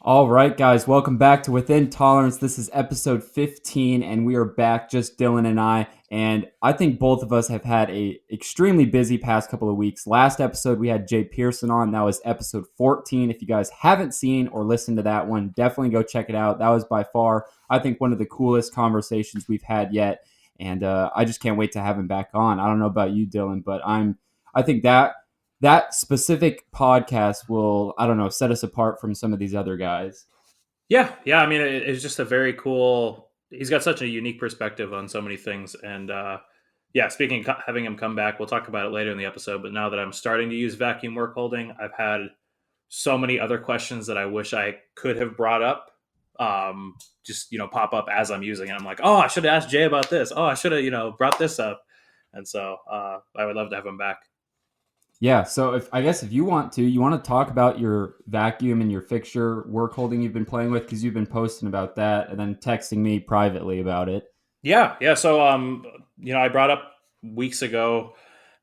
All right, guys, welcome back to Within Tolerance. This is episode 15, and we are back, just Dylan and I. And I think both of us have had a extremely busy past couple of weeks. Last episode, we had Jay Pearson on. That was episode 14. If you guys haven't seen or listened to that one, definitely go check it out. That was by far, I think, one of the coolest conversations we've had yet. And I just can't wait to have him back on. I don't know about you, Dylan, but I think that specific podcast will, I don't know, set us apart from some of these other guys. Yeah. I mean, it's just a very cool. He's got such a unique perspective on so many things, and yeah. Speaking, having him come back, we'll talk about it later in the episode. But now that I'm starting to use vacuum work holding, I've had so many other questions that I wish I could have brought up. Just pop up as I'm using it. I'm like, oh, I should have asked Jay about this. Oh, I should have brought this up. And so I would love to have him back. Yeah, so if you want to talk about your vacuum and your fixture work holding you've been playing with, because you've been posting about that and then texting me privately about it. Yeah. So, I brought up weeks ago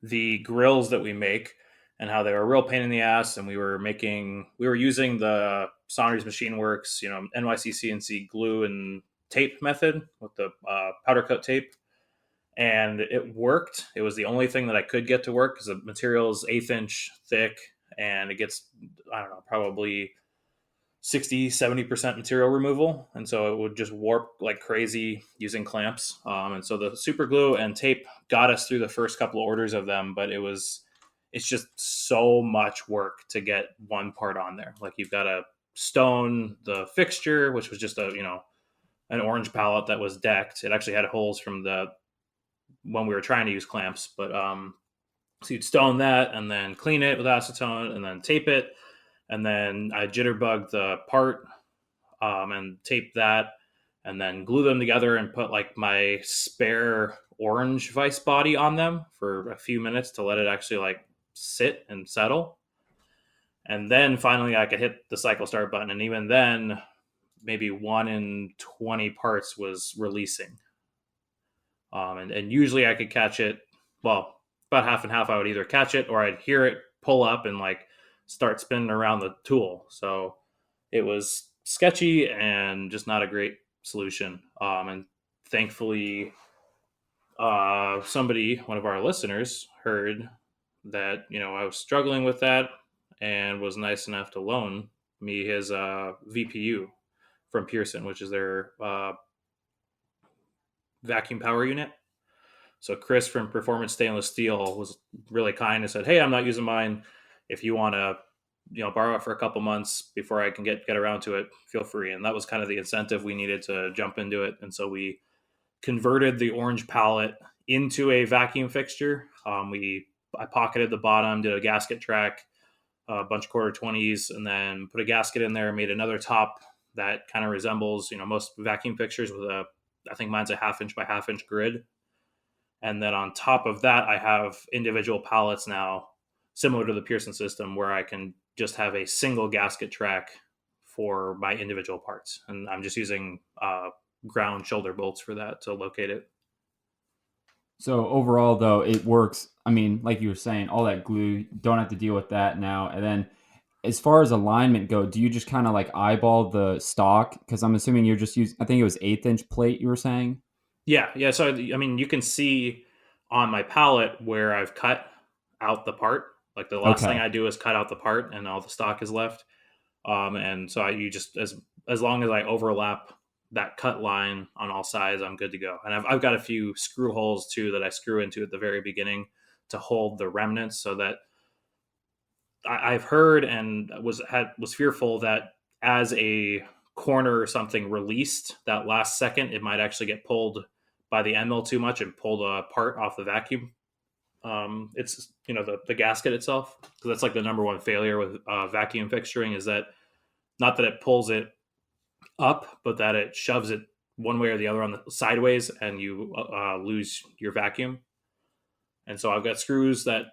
the grills that we make and how they were a real pain in the ass. And we were using the Saunders Machine Works, NYC CNC glue and tape method with the powder coat tape. And it worked. It was the only thing that I could get to work because the material is 1/8 inch thick and it gets, I don't know, probably 60-70% material removal, and so it would just warp like crazy using clamps. And so the super glue and tape got us through the first couple of orders of them, but it's just so much work to get one part on there. Like, you've got to stone the fixture, which was just an orange pallet that was decked. It actually had holes from the when we were trying to use clamps, but so you'd stone that and then clean it with acetone and then tape it. And then I jitterbug the part and tape that and then glue them together and put like my spare orange vice body on them for a few minutes to let it actually like sit and settle. And then finally I could hit the cycle start button. And even then, maybe 1 in 20 parts was releasing. And usually I could catch it, well, about half and half. I would either catch it or I'd hear it pull up and like start spinning around the tool. So it was sketchy and just not a great solution. And thankfully, one of our listeners, heard that I was struggling with that and was nice enough to loan me his VPU from Pearson, which is their vacuum power unit. So Chris from Performance Stainless Steel was really kind and said, "Hey, I'm not using mine. If you want to, borrow it for a couple months before I can get around to it, feel free." And that was kind of the incentive we needed to jump into it. And so we converted the orange pallet into a vacuum fixture. I pocketed the bottom, did a gasket track, a bunch of 1/4-20s, and then put a gasket in there, made another top that kind of resembles, most vacuum fixtures with I think mine's a 1/2 inch by 1/2 inch grid. And then on top of that, I have individual pallets now, similar to the Pearson system, where I can just have a single gasket track for my individual parts. And I'm just using ground shoulder bolts for that to locate it. So overall, though, it works. I mean, like you were saying, all that glue, don't have to deal with that now. And then as far as alignment go, do you just kind of like eyeball the stock? Because I'm assuming you're just using, I think it was 1/8 inch plate you were saying? Yeah. So, I mean, you can see on my pallet where I've cut out the part. Like, the last thing Okay. I do is cut out the part and all the stock is left. And so you just, as long as I overlap that cut line on all sides, I'm good to go. And I've got a few screw holes too that I screw into at the very beginning to hold the remnants, so that I've heard and was fearful that as a corner or something released that last second, it might actually get pulled by the end mill too much and pull the part off the vacuum. It's the gasket itself, because that's like the number one failure with vacuum fixturing, is that not that it pulls it up, but that it shoves it one way or the other on the sideways, and you lose your vacuum. And so I've got screws that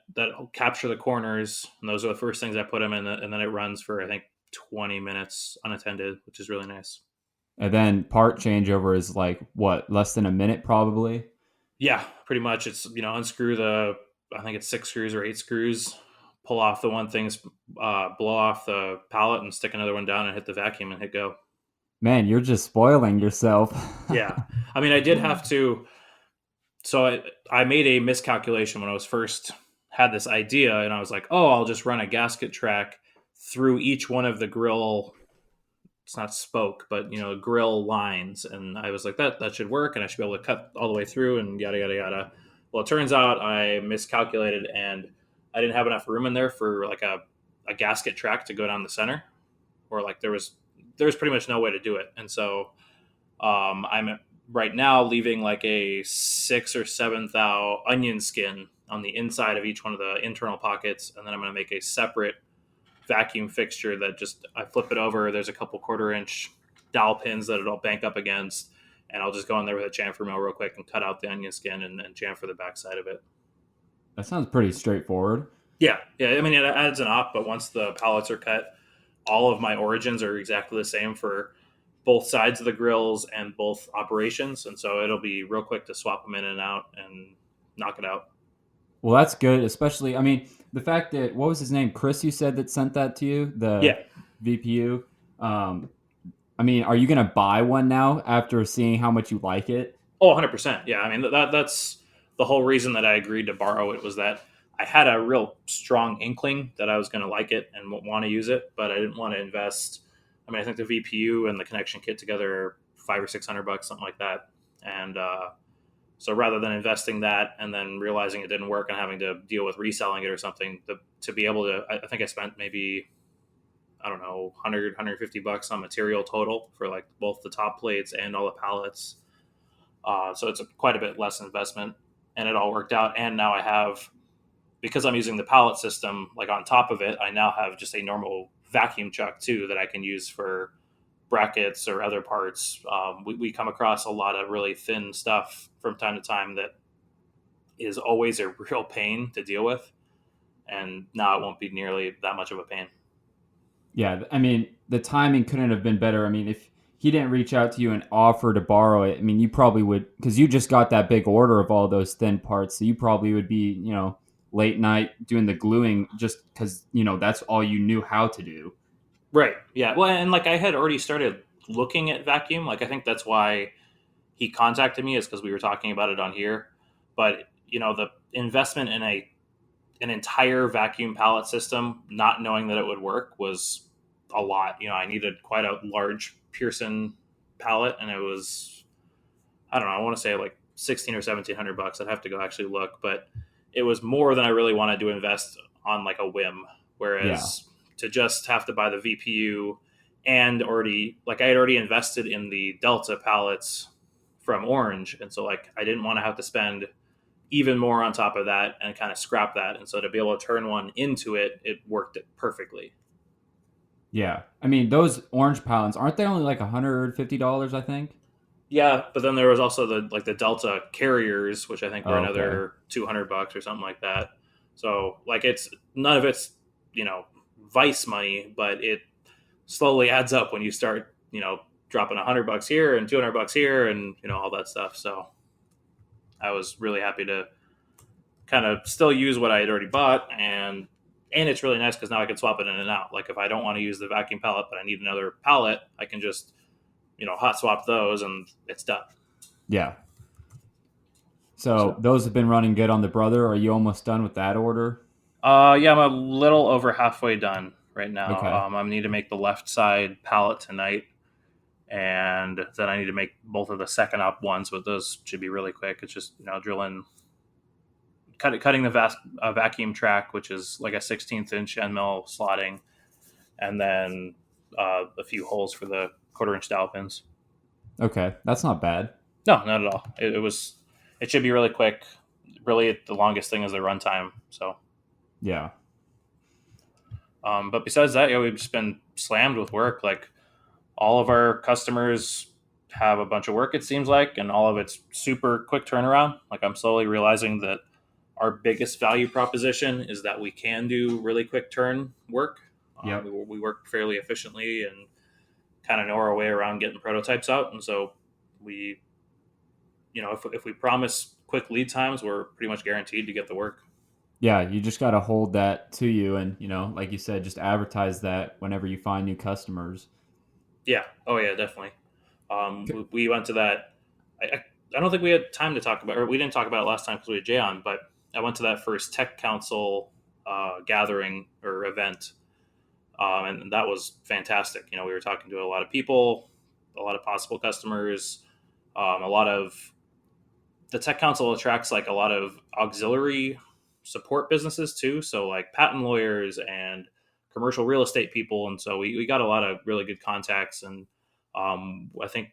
capture the corners, and those are the first things I put them in, and then it runs for I think 20 minutes unattended, which is really nice. And then part changeover is like what, less than a minute probably? Yeah, pretty much. It's unscrew I think it's 6 screws or 8 screws, pull off the one things, blow off the pallet and stick another one down and hit the vacuum and hit go. Man, you're just spoiling yourself. Yeah. I mean, I did have to. So I made a miscalculation when I was first had this idea, and I was like, oh, I'll just run a gasket track through each one of the grill. It's not spoke, but grill lines, and I was like, that should work, and I should be able to cut all the way through, and yada yada yada. Well, it turns out I miscalculated, and I didn't have enough room in there for like a gasket track to go down the center, or like there was pretty much no way to do it, and so I'm right now leaving like a 6 or 7 thou onion skin on the inside of each one of the internal pockets, and then I'm going to make a separate vacuum fixture that just I flip it over. There's a couple 1/4 inch dowel pins that it'll bank up against, and I'll just go in there with a chamfer mill real quick and cut out the onion skin and chamfer the backside of it. That sounds pretty straightforward. Yeah. I mean, it adds an op, but once the pallets are cut, all of my origins are exactly the same for both sides of the grills and both operations, and so it'll be real quick to swap them in and out and knock it out. Well, that's good, especially, I mean, the fact that, what was his name? Chris, you said that sent that to you, the Yeah. VPU. I mean, are you going to buy one now after seeing how much you like it? Oh, 100%. Yeah, I mean that's the whole reason that I agreed to borrow it was that I had a real strong inkling that I was going to like it and want to use it, but I didn't want to invest. I mean, I think the VPU and the connection kit together are $500 or $600, something like that. And so rather than investing that and then realizing it didn't work and having to deal with reselling it or something, to be able to, I think I spent maybe, I don't know, 100 $150 on material total for like both the top plates and all the pallets. So it's quite a bit less investment, and it all worked out. And now I have, because I'm using the pallet system, like on top of it, I now have just a normal vacuum chuck too that I can use for brackets or other parts. We come across a lot of really thin stuff from time to time that is always a real pain to deal with. And now it won't be nearly that much of a pain. Yeah, I mean, the timing couldn't have been better. I mean, if he didn't reach out to you and offer to borrow it, I mean, you probably would, because you just got that big order of all those thin parts. So you probably would be, late night doing the gluing just because, that's all you knew how to do. Right. Yeah. Well, and like I had already started looking at vacuum. Like I think that's why he contacted me, is because we were talking about it on here. But the investment in an entire vacuum pallet system, not knowing that it would work, was a lot. I needed quite a large Pearson pallet, and it was, I don't know, I want to say like 16 or 1700 bucks. I'd have to go actually look, but it was more than I really wanted to invest on like a whim. Yeah. Whereas to just have to buy the VPU and already, like I had already invested in the Delta pallets from Orange, and so like I didn't want to have to spend even more on top of that and kind of scrap that. And so to be able to turn one into it, it worked it perfectly. Yeah. I mean, those orange pallets, aren't they only like $150, I think? Yeah, but then there was also the Delta carriers, which I think were Oh, okay. another $200 or something like that. So like it's none of it's you know vice money, but it slowly adds up when you start dropping $100 here and $200 here and all that stuff. So I was really happy to kind of still use what I had already bought, and it's really nice because now I can swap it in and out. Like if I don't want to use the vacuum pallet but I need another pallet, I can just hot swap those and it's done. Yeah. So So those have been running good on the brother. Are you almost done with that order? yeah, I'm a little over halfway done right now. Okay. I need to make the left side pallet tonight, and then I need to make both of the second up ones, but those should be really quick. It's just drilling, cutting the vacuum track, which is like a 16th inch end mill slotting, and then a few holes for the 1/4 inch dowel pins. Okay. That's not bad. No, not at all. It should be really quick. Really, the longest thing is the runtime. So, Yeah. but besides that, yeah, we've just been slammed with work. Like all of our customers have a bunch of work, it seems like, and all of it's super quick turnaround. Like I'm slowly realizing that our biggest value proposition is that we can do really quick turn work. Yep. We work fairly efficiently and kind of know our way around getting prototypes out. And so we, if we promise quick lead times, we're pretty much guaranteed to get the work. Yeah, you just got to hold that to you, and like you said, just advertise that whenever you find new customers. Yeah. Oh yeah, definitely. We went to that. I don't think we had time to talk about, or we didn't talk about it last time because we had Jay on. But I went to that first Tech Council gathering or event, and that was fantastic. We were talking to a lot of people, a lot of possible customers, a lot of the Tech Council attracts like a lot of auxiliary support businesses too. So like patent lawyers and commercial real estate people, and so we got a lot of really good contacts. And I think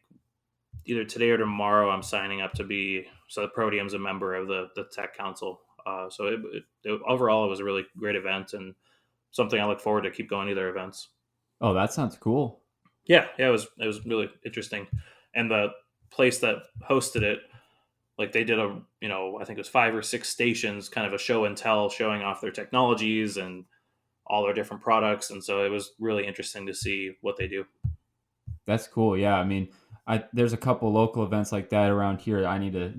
either today or tomorrow I'm signing up to be so the Proteum's a member of the Tech Council. Overall it was a really great event and something I look forward to keep going to their events. Oh, that sounds cool. Yeah, it was really interesting, and the place that hosted it, like they did I think it was 5 or 6 stations, kind of a show and tell, showing off their technologies and all their different products, and so it was really interesting to see what they do. That's cool. Yeah, I mean, there's a couple local events like that around here. I need to,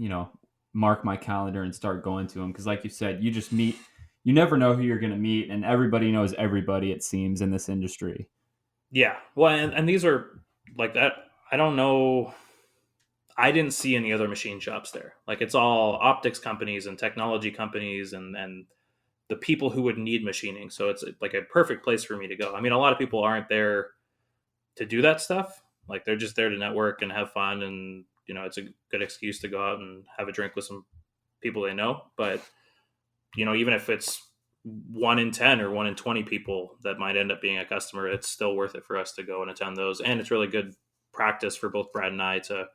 mark my calendar and start going to them because, like you said, you just meet. You never know who you're going to meet, and everybody knows everybody. It seems in this industry. Yeah, well, and these are like that. I don't know. I didn't see any other machine shops there. Like it's all optics companies and technology companies and the people who would need machining. So it's like a perfect place for me to go. I mean, a lot of people aren't there to do that stuff. Like they're just there to network and have fun, and it's a good excuse to go out and have a drink with some people they know. But even if it's 1 in 10 or 1 in 20 people that might end up being a customer, it's still worth it for us to go and attend those. And it's really good practice for both Brad and I to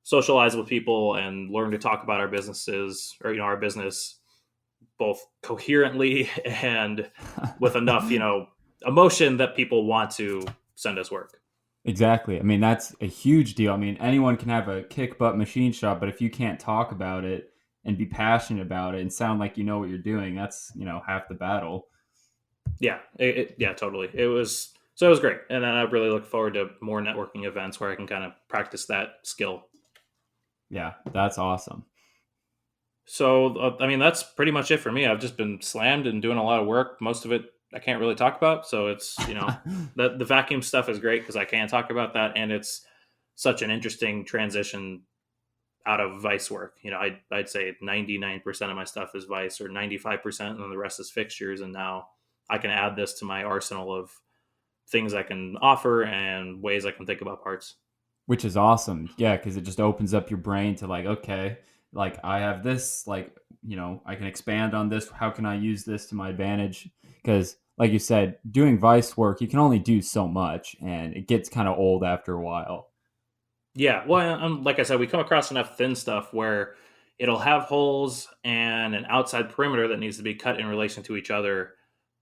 socialize with people and learn to talk about our businesses or our business both coherently and with enough emotion that people want to send us work. Exactly. I mean, that's a huge deal. I mean, anyone can have a kick butt machine shop, but if you can't talk about it and be passionate about it and sound like you know what you're doing, that's half the battle. Yeah, totally. It was great, and then I really look forward to more networking events where I can kind of practice that skill. Yeah, that's awesome. So I mean, that's pretty much it for me. I've just been slammed and doing a lot of work. Most of it I can't really talk about, so it's the vacuum stuff is great because I can talk about that, and it's such an interesting transition out of vice work. I'd say 99% of my stuff is vice, or 95%, and then the rest is fixtures. And now I can add this to my arsenal of things I can offer and ways I can think about parts. Which is awesome. Yeah, because it just opens up your brain to like, okay, like I have this, like, I can expand on this. How can I use this to my advantage? Because, like you said, doing vice work, you can only do so much, and it gets kind of old after a while. Yeah, well, like I said, we come across enough thin stuff where it'll have holes and an outside perimeter that needs to be cut in relation to each other,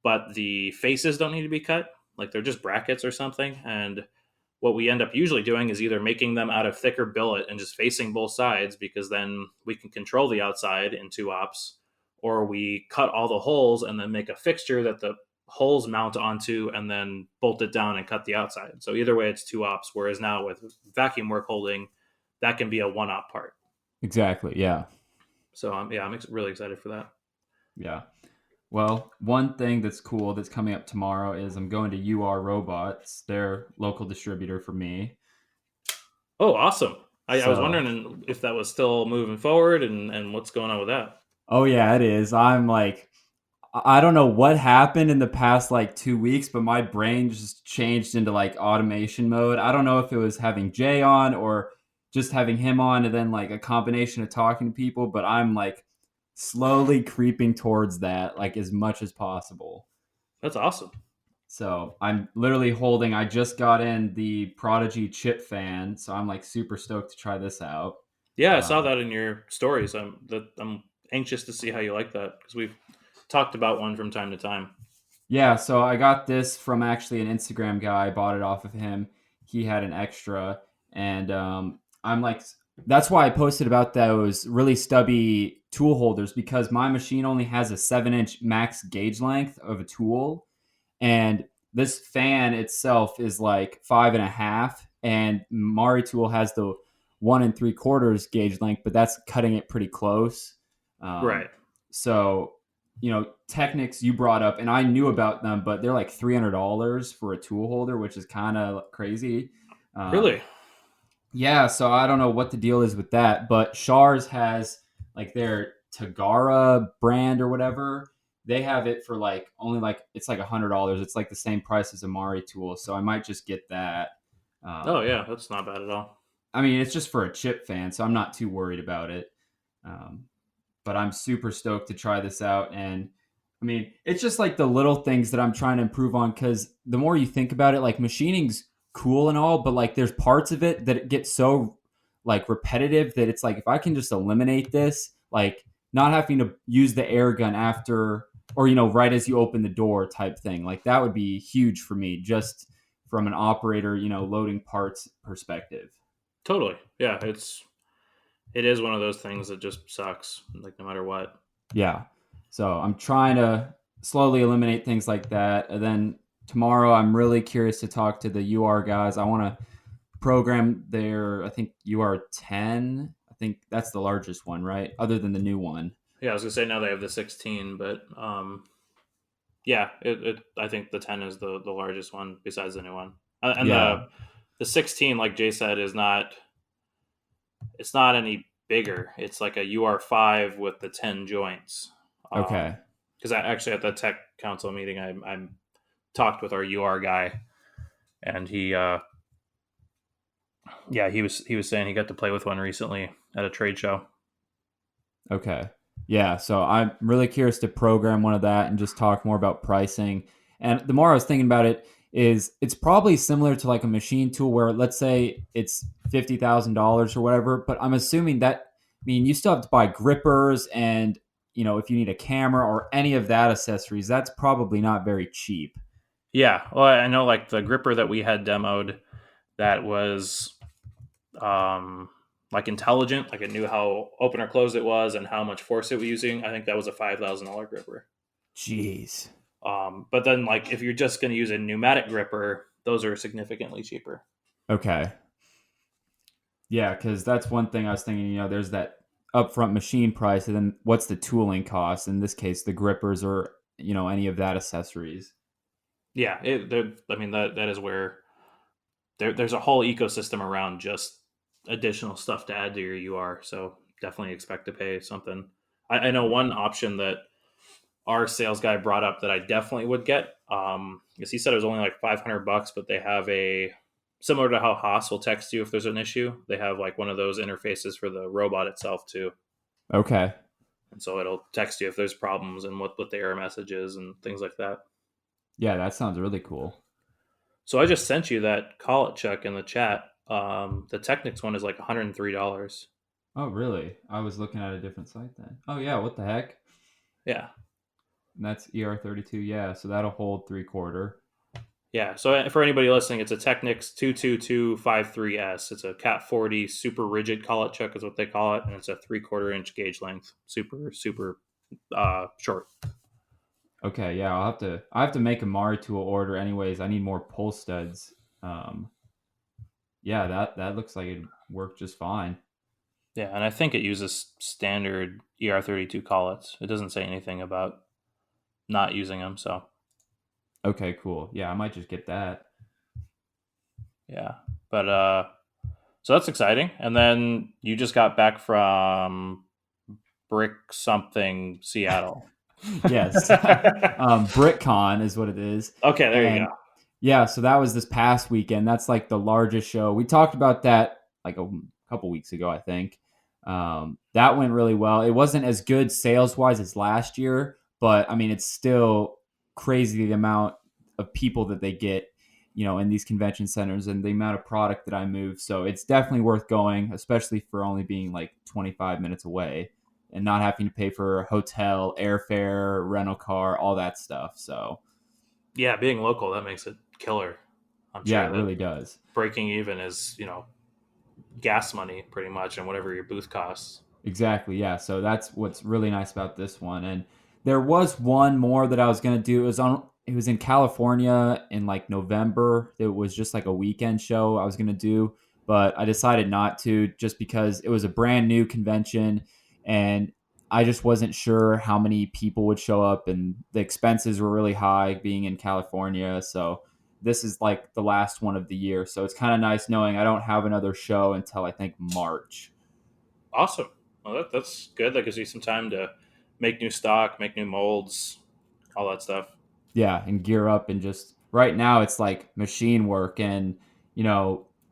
but the faces don't need to be cut. Like they're just brackets or something. And what we end up usually doing is either making them out of thicker billet and just facing both sides, because then we can control the outside in two ops, or we cut all the holes and then make a fixture that the holes mount onto and then bolt it down and cut the outside. So either way, it's two ops. Whereas now with vacuum work holding, that can be a one op part. Exactly. Yeah. So yeah, I'm really excited for that. Yeah. Well, one thing that's cool that's coming up tomorrow is I'm going to UR Robots, their local distributor for me. Oh, awesome. I was So, wondering if that was still moving forward and what's going on with that. oh yeah, it is. I'm like, I don't know what happened in the past like 2 weeks, but my brain just changed into like automation mode. I don't know if it was having Jay on or just having him on and then like a combination of talking to people, but I'm like slowly creeping towards that like as much as possible. That's awesome. So I'm literally holding, I just got in the Prodigy chip fan, so I'm like super stoked to try this out. Yeah, I saw Um, that in your stories. I'm anxious to see how you like that because we've talked about one from time to time. Yeah, so I got this from actually an Instagram guy. I bought it off of him. He had an extra, and I'm like, that's why I posted about those really stubby tool holders because my machine only has a 7-inch max gauge length of a tool, and this fan itself is like 5.5, and Mari tool has the 1 3/4 gauge length, but that's cutting it pretty close. Um, Right. so Technics you brought up, and I knew about them, but they're like $300 for a tool holder, which is kind of crazy. Um, Really? yeah, so I don't know what the deal is with that, but Shars has like their Tagara brand or whatever. They have it for like only like it's like $100. It's like the same price as a Mari tool, so I might just get that. Oh Um, yeah, that's not bad at all. I mean, it's just for a chip fan, so I'm not too worried about it. Um, but I'm super stoked to try this out. And I mean, it's just like the little things that I'm trying to improve on because the more you think about it, like machining's cool and all, but like there's parts of it that it gets so like repetitive that it's like if I can just eliminate this, like not having to use the air gun after or right as you open the door type thing, like that would be huge for me just from an operator, loading parts perspective. Totally. Yeah, it is one of those things that just sucks. Like no matter what. Yeah. So I'm trying to slowly eliminate things like that. And then tomorrow, I'm really curious to talk to the UR guys. I want to program their, I think, UR10. I think that's the largest one, right? Other than the new one. Yeah, I was gonna say now they have the 16, but yeah, I think the 10 is the largest one besides the new one, and Yeah. the 16, like Jay said, is not it's not any bigger. It's like a UR5 with the 10 joints. Okay. Because I actually at the tech council meeting, I talked with our UR guy, and he was saying he got to play with one recently at a trade show. Okay. Yeah. So I'm really curious to program one of that and just talk more about pricing. And the more I was thinking about it, is it's probably similar to like a machine tool where let's say it's $50,000 or whatever, but I'm assuming that I mean you still have to buy grippers and if you need a camera or any of that accessories, that's probably not very cheap. Yeah, well, I know like the gripper that we had demoed that was um, like intelligent, like it knew how open or closed it was and how much force it was using. I think that was a $5,000 gripper. Jeez. But then, like, if you're just going to use a pneumatic gripper, those are significantly cheaper. Okay. Yeah, because that's one thing I was thinking. There's that upfront machine price, and then what's the tooling cost? In this case, the grippers or any of that accessories. Yeah, I mean that is where there's a whole ecosystem around just additional stuff to add to your UR. So definitely expect to pay something. I know one option that our sales guy brought up that I definitely would get. Because he said it was only like $500, but they have a similar to how Haas will text you if there's an issue. They have like one of those interfaces for the robot itself too, Okay. and so it'll text you if there's problems and what the error message is and things like that. Yeah, that sounds really cool. So I just sent you that call it check in the chat. The Technics one is like $103. Oh, really? I was looking at a different site then. Oh, yeah. What the heck? Yeah, And that's ER32. Yeah, so that'll hold 3/4. yeah. So for anybody listening, it's a Technics 22253S. It's a Cat 40 super rigid collet chuck is what they call it, and it's a 3/4 inch gauge length, super short. Okay, yeah, I have to make a Mari tool order anyways. I need more pull studs. Um, yeah, that looks like it worked just fine. Yeah, and I think it uses standard ER32 collets. It doesn't say anything about not using them. So Okay, cool. Yeah, I might just get that. yeah, but so that's exciting. And then you just got back from Brick something Seattle. Yes. BrickCon is what it is. Okay, there you And go. yeah, so that was this past weekend. That's like the largest show. We talked about that like a couple weeks ago, I think. That went really well. It wasn't as good sales wise as last year, but I mean, it's still crazy the amount of people that they get, in these convention centers and the amount of product that I move. So it's definitely worth going, especially for only being like 25 minutes away and not having to pay for hotel, airfare, rental car, all that stuff. So Yeah, being local that makes it killer. I'm yeah, sure it that really does. breaking even is gas money pretty much and whatever your booth costs. Exactly. Yeah. So that's what's really nice about this one. And there was one more that I was gonna do. It was in California in like November. It was just like a weekend show I was gonna do, but I decided not to just because it was a brand new convention and I just wasn't sure how many people would show up, and the expenses were really high being in California. So this is like the last one of the year. So it's kind of nice knowing I don't have another show until I think March. Awesome. Well, that's good. That gives you some time to make new stock, make new molds, all that stuff. Yeah, and gear up, and just right now it's like machine work. And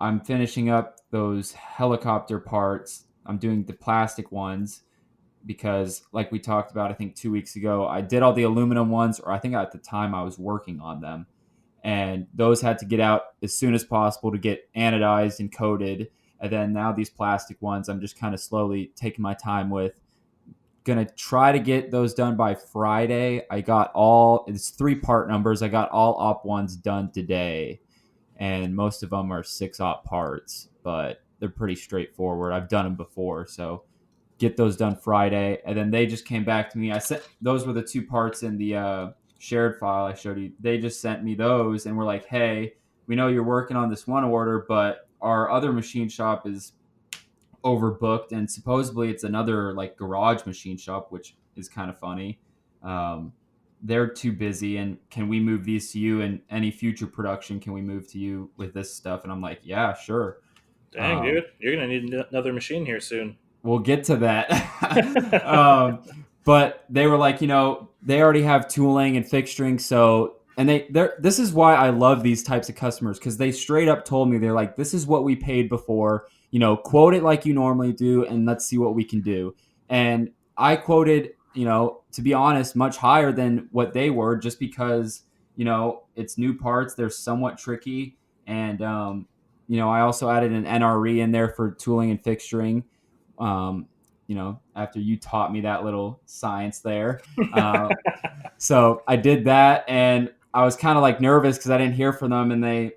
I'm finishing up those helicopter parts. I'm doing the plastic ones because, like we talked about, I think 2 weeks ago, I did all the aluminum ones, or I think at the time I was working on them, and those had to get out as soon as possible to get anodized and coated. And then now these plastic ones, I'm just kind of slowly taking my time with. Gonna try to get those done by Friday. I got it's 3 part numbers. I got all op ones done today, and most of them are 6 op parts, but they're pretty straightforward. I've done them before, so get those done Friday. And then they just came back to me. I sent those were the 2 parts in the shared file I showed you. They just sent me those and were like, "Hey, we know you're working on this one order, but our other machine shop is overbooked, and supposedly it's another like garage machine shop, which is kind of funny. Um, they're too busy, and can we move these to you? And any future production, can we move to you with this stuff?" And I'm like, "Yeah, sure." Dang, Um, dude, you're gonna need another machine here soon. we'll get to that. But they were like, they already have tooling and fixturing, so and this is why I love these types of customers, because they straight up told me, they're like, "This is what we paid before. Quote it like you normally do, and let's see what we can do." And I quoted, to be honest, much higher than what they were, just because it's new parts, they're somewhat tricky, and I also added an NRE in there for tooling and fixturing. um, After you taught me that little science there. So I did that, and I was kind of like nervous because I didn't hear from them. And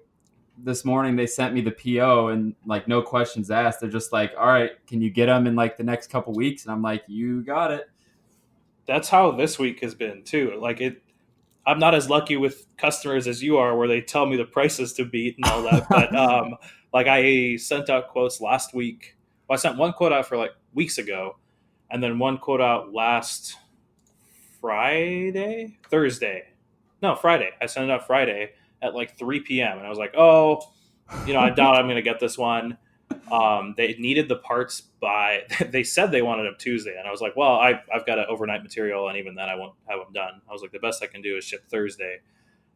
this morning they sent me the PO, and like no questions asked. They're just like, "All right, can you get them in like the next couple weeks?" And I'm like, "You got it." That's how this week has been too. Like it, I'm not as lucky with customers as you are, where they tell me the prices to beat and all that. But like I sent out quotes last week. Well, I sent one quote out for like weeks ago, and then one quote out last Thursday. No, Friday. I sent it out Friday at like 3 p.m. and I was like, oh, I doubt I'm going to get this one. They needed the parts by. They said they wanted them Tuesday, and I was like, well, I've got an overnight material, and even then I won't have them done. I was like, the best I can do is ship Thursday,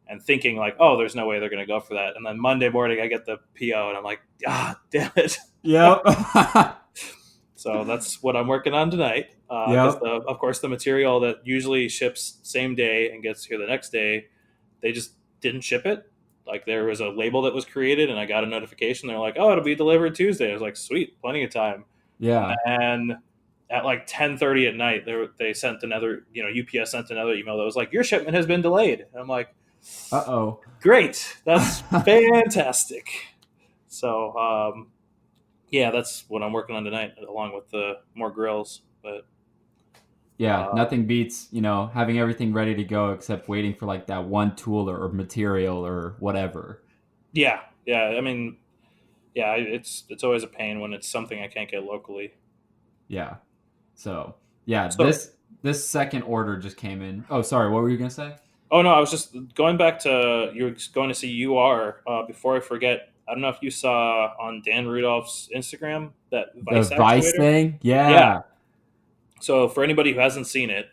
and thinking like, oh, there's no way they're going to go for that. And then Monday morning I get the PO, and I'm like, damn it. Yep. So that's what I'm working on tonight. Because Yep. of course the material that usually ships same day and gets here the next day, they just didn't ship it. Like there was a label that was created, and I got a notification. They're like, "Oh, it'll be delivered Tuesday." I was like, "Sweet, plenty of time." And Yeah. then at like 10:30 at night, they sent another. UPS sent another email that was like, "Your shipment has been delayed." And I'm like, Uh-oh. "Great, that's fantastic." So yeah, that's what I'm working on tonight, along with the more grills. But Yeah, uh, nothing beats, having everything ready to go except waiting for like that one tool or material or whatever. yeah. I mean, yeah, it's always a pain when it's something I can't get locally. Yeah. So, yeah, So, this second order just came in. Oh, sorry, what were you going to say? oh no, I was just going back to you're going to see UR. Before I forget, I don't know if you saw on Dan Rudolph's Instagram that The Vice Vice actuator. thing? Yeah. Yeah. So for anybody who hasn't seen it,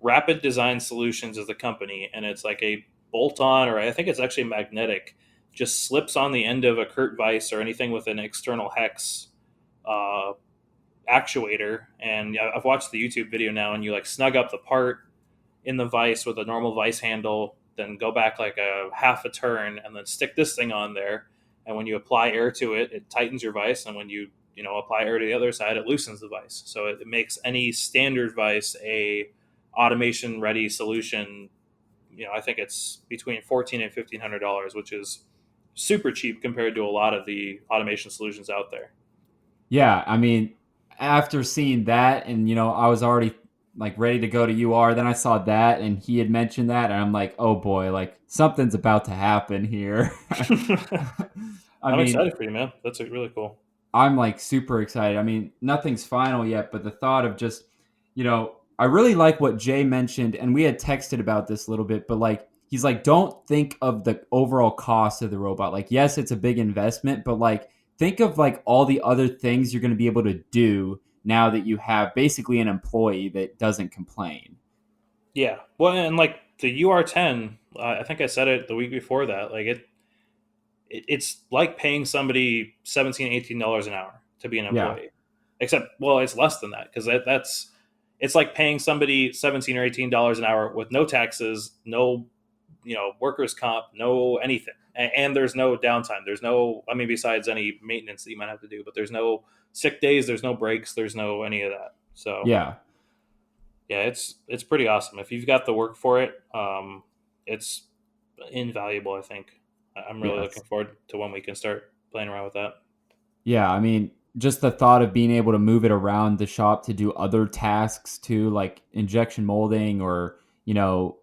Rapid Design Solutions is the company, and it's like a bolt-on, or I think it's actually magnetic, just slips on the end of a Kurt Vice or anything with an external hex uh, actuator. And I've watched the YouTube video now, and you like snug up the part in the vise with a normal vise handle, then go back like a half a turn, and then stick this thing on there. And when you apply air to it, it tightens your vise, and when you apply air to the other side, it loosens the vise. So it makes any standard vise a automation ready solution. I think it's between $1,400 and $1,500, which is super cheap compared to a lot of the automation solutions out there. Yeah, I mean, after seeing that, and I was already like ready to go to UR, then I saw that and he had mentioned that, and I'm like, "Oh boy, like something's about to happen here." I I'm mean, excited for you, man. That's really cool. I'm like super excited. I mean, nothing's final yet, but the thought of just, I really like what Jay mentioned, and we had texted about this a little bit, but like, he's like, don't think of the overall cost of the robot. Like, yes, it's a big investment, but like, think of like all the other things you're going to be able to do now that you have basically an employee that doesn't complain. Yeah. Well, and like the UR10, I think I said it the week before that. Like it's like paying somebody 17, $18 an hour to be an Yeah. employee. Except, well, it's less than that because that's it's like paying somebody 17 or $18 an hour with no taxes, no workers comp, no anything, and there's no downtime. There's no, I mean, besides any maintenance that you might have to do, but there's no sick days, there's no breaks, there's no any of that. So Yeah. yeah, it's pretty awesome if you've got the work for it. It's invaluable. I think I'm really looking Yes. forward to when we can start playing around with that. Yeah, I mean, just the thought of being able to move it around the shop to do other tasks too, like injection molding or, you know,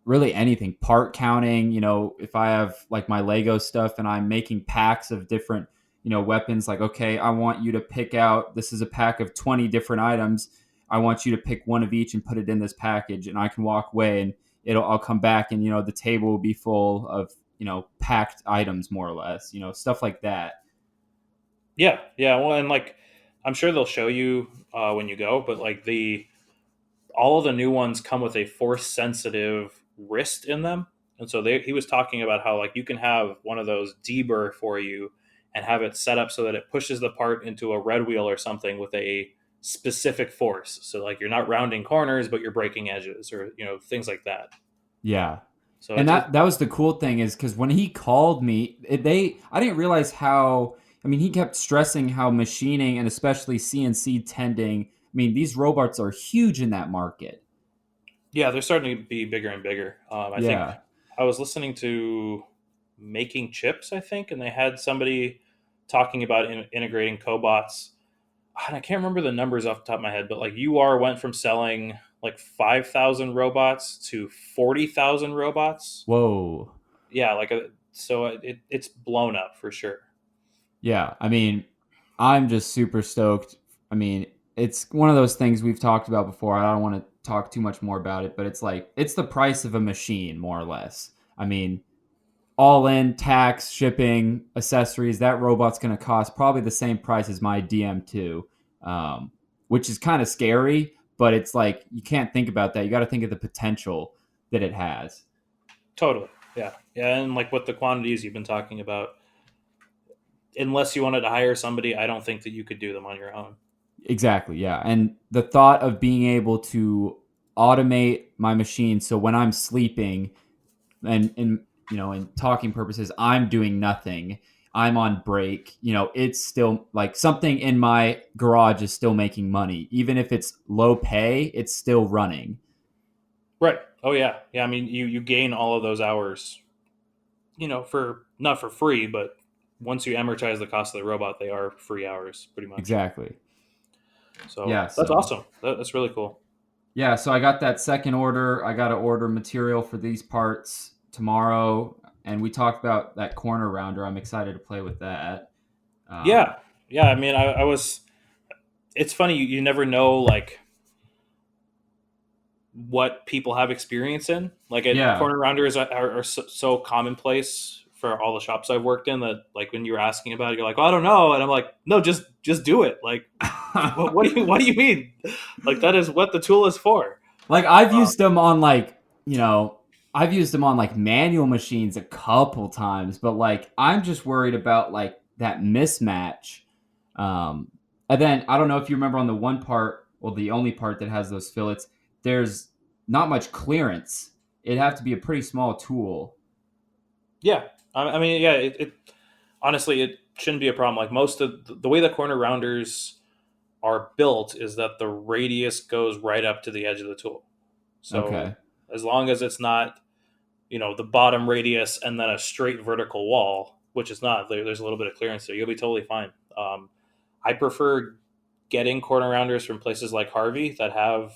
really anything, part counting, if I have like my Lego stuff and I'm making packs of different, weapons, like, okay, I want you to pick out, this is a pack of 20 different items. I want you to pick one of each and put it in this package, and I can walk away and I'll come back and, the table will be full of, packed items more or less, stuff like that. Yeah, yeah. Well, and like I'm sure they'll show you when you go, but like the all of the new ones come with a force sensitive wrist in them. And so he was talking about how like you can have one of those deburr for you and have it set up so that it pushes the part into a red wheel or something with a specific force. So like you're not rounding corners, but you're breaking edges or things like that. Yeah. So And it's that was the cool thing is because when he called me, I didn't realize how. I mean, he kept stressing how machining and especially CNC tending. I mean, these robots are huge in that market. yeah, they're starting to be bigger and bigger. I think Yeah. I was listening to Making Chips, I think, and they had somebody talking about integrating cobots. And I can't remember the numbers off the top of my head, but like UR went from selling like 5,000 robots to 40,000 robots. Whoa. Yeah, so it's blown up for sure. Yeah. I mean, I'm just super stoked. I mean, it's one of those things we've talked about before. I don't want to talk too much more about it, but it's like it's the price of a machine, more or less. I mean, all in tax, shipping, accessories, that robot's going to cost probably the same price as my DM2, which is kind of scary, but it's like you can't think about that. You got to think of the potential that it has. Totally. Yeah. Yeah. And like with the quantities you've been talking about, unless you wanted to hire somebody, I don't think that you could do them on your own. Exactly, yeah. And the thought of being able to automate my machine so when I'm sleeping and in talking purposes, I'm doing nothing, I'm on break, it's still like something in my garage is still making money, even if it's low pay, it's still running. Right. Oh yeah. Yeah. I mean, you gain all of those hours, for not for free, but once you amortize the cost of the robot, they are free hours pretty much. Exactly. So Yeah, that's so awesome. That's really cool. I got that second order. I got to order material for these parts tomorrow, and we talked about that corner rounder. I'm excited to play with that. um, Yeah. Yeah. I mean, I was, it's funny. You never know like what people have experience in. Like yeah. corner rounders are so commonplace for all the shops I've worked in that like when you're asking about it, you're like, oh, I don't know. And I'm like, no, just do it. Like, what do you mean? Like that is what the tool is for. Like I've Um, used them on like, I've used them on like manual machines a couple times, but like I'm just worried about like that mismatch. Um and then I don't know if you remember on the one part, well the only part that has those fillets, there's not much clearance. It'd have to be a pretty small tool. yeah. I mean, yeah, it honestly, it shouldn't be a problem. Like most of the way that corner rounders are built is that the radius goes right up to the edge of the tool. So Okay. as long as it's not, the bottom radius and then a straight vertical wall, which is not, there's a little bit of clearance there, you'll be totally fine. I prefer getting corner rounders from places like Harvey that have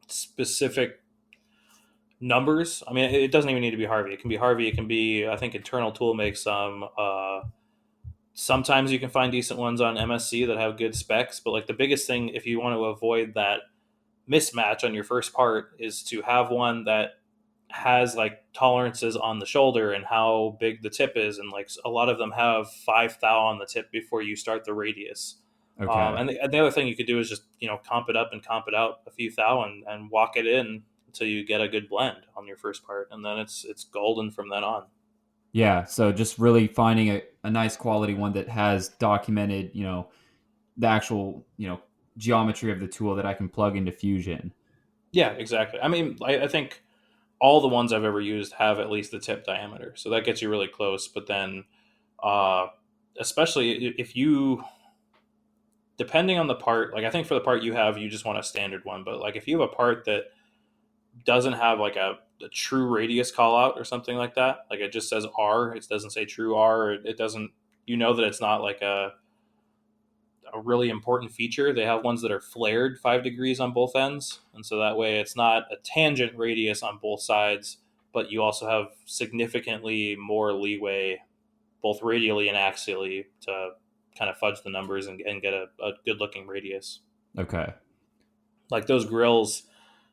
specific numbers. I mean, it doesn't even need to be Harvey. It can be Harvey. It can be, I think Internal Tool makes some. Sometimes you can find decent ones on MSC that have good specs, but like the biggest thing, if you want to avoid that mismatch on your first part, is to have one that has like tolerances on the shoulder and how big the tip is, and like a lot of them have 5 thou on the tip before you start the radius. Okay. And the other thing you could do is just comp it up and comp it out a few thou and walk it in until you get a good blend on your first part, and then it's golden from then on. Yeah. So just really finding a nice quality one that has documented, the actual, geometry of the tool that I can plug into Fusion. Yeah, exactly. I mean, I think all the ones I've ever used have at least the tip diameter, so that gets you really close. But then, uh, especially if you, depending on the part, like I think for the part you have, you just want a standard one. But like if you have a part that doesn't have like a true radius call out or something like that, like it just says R, it doesn't say true R, it doesn't, that it's not like a really important feature. They have ones that are flared 5 degrees on both ends, and so that way it's not a tangent radius on both sides, but you also have significantly more leeway, both radially and axially, to kind of fudge the numbers and get a good looking radius. Okay. Like those grills,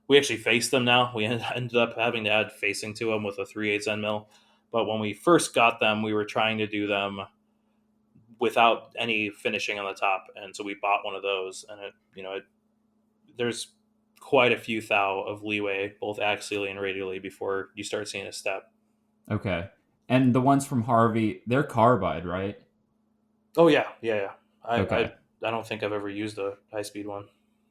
we actually face them now. We ended up having to add facing to them with a 3/8 end mill, but when we first got them, we were trying to do them without any finishing on the top, and so we bought one of those, and there's quite a few thou of leeway both axially and radially before you start seeing a step. Okay. And the ones from Harvey, they're carbide, right? Oh yeah, yeah, yeah. I I, Okay. I don't think I've ever used a high speed one.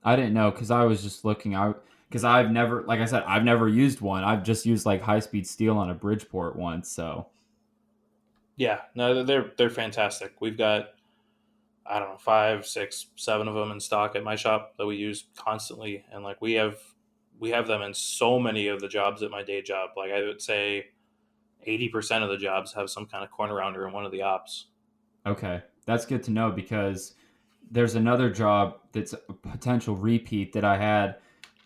I didn't know because I was just looking out because I've never, like I said, I've never used one. I've just used like high speed steel on a Bridgeport once. So Yeah, no, they're fantastic. We've got, I don't know, 5, 6, 7 of them in stock at my shop that we use constantly, and like we have them in so many of the jobs at my day job. Like I would say 80% of the jobs have some kind of corner rounder in one of the ops. okay, that's good to know because there's another job that's a potential repeat that I had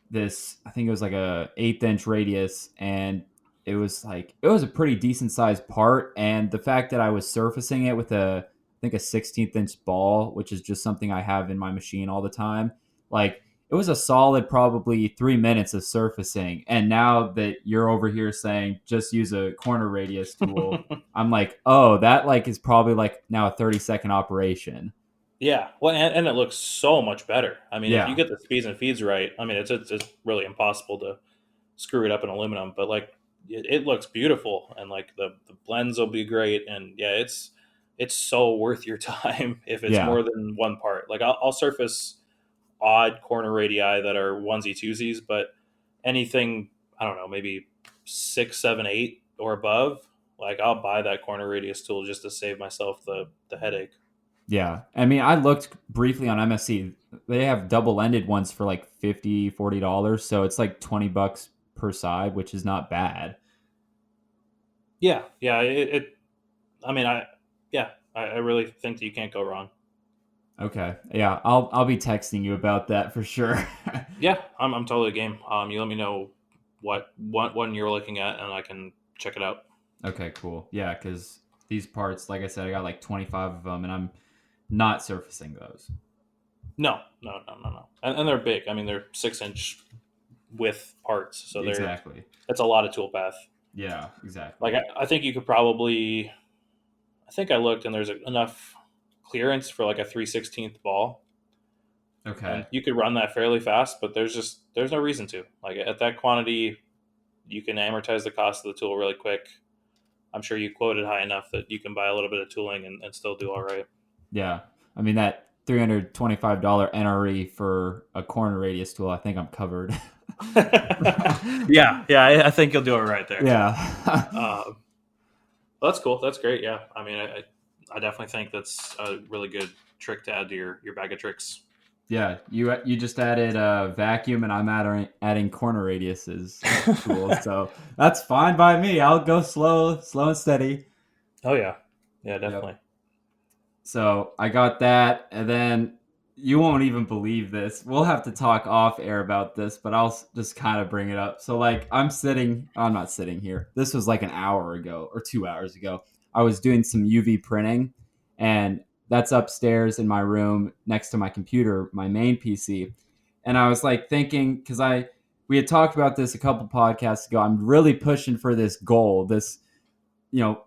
this. I think it was like a 1/8 inch radius, and it was a pretty decent sized part. And the fact that I was surfacing it with I think a 16th inch ball, which is just something I have in my machine all the time, like it was a solid probably 3 minutes of surfacing. And now that you're over here saying just use a corner radius tool, I'm like, oh, that like is probably like now a 30-second operation. Yeah, well, and it looks so much better. I mean, if you Yeah, get the speeds and feeds right, I mean, it's really impossible to screw it up in aluminum. But like, it looks beautiful, and like the blends will be great, and yeah, it's so worth your time if it's yeah, more than one part. Like I'll surface odd corner radii that are onesie twosies, but anything, I don't know, maybe 6, 7, 8 or above, like I'll buy that corner radius tool just to save myself the headache. yeah. I mean, I looked briefly on MSC. They have double-ended ones for like 50, $40, so it's like $20 per side, which is not bad. Yeah, yeah. I mean, yeah, I really think that you can't go wrong. Okay. Yeah, I'll be texting you about that for sure. Yeah, I'm totally game. You let me know what one you're looking at, and I can check it out. Okay, cool. Yeah, cuz these parts, like I said, I got like 25 of them and I'm not surfacing those. No, no, no, no, no. And they're big. I mean, they're 6 inch width parts, so Exactly. that's a lot of tool path. Yeah, Like exactly. I think you could probably. I think I looked, and there's enough clearance for like a 3/16 ball, Okay. and you could run that fairly fast. But there's no reason to. Like at that quantity, you can amortize the cost of the tool really quick. I'm sure you quoted high enough that you can buy a little bit of tooling and still do all right. Yeah. I mean that $325 NRE for a corner radius tool, I think I'm covered. Yeah, yeah, I think you'll do it right there. Yeah. Well, that's cool. That's great. Yeah, I mean, I definitely think that's a really good trick to add to your bag of tricks. Yeah, you just added a vacuum, and I'm adding corner radiuses tools, so that's fine by me. I'll go slow and steady. Oh yeah, yeah, Yep. definitely. So I got that, and then you won't even believe this. We'll have to talk off air about this, but I'll just kind of bring it up. So like I'm not sitting here. This was like an hour ago or 2 hours ago. I was doing some UV printing, and that's upstairs in my room next to my computer, my main PC. And I was like thinking, because I we had talked about this a couple podcasts ago. I'm really pushing for this goal. This, you know,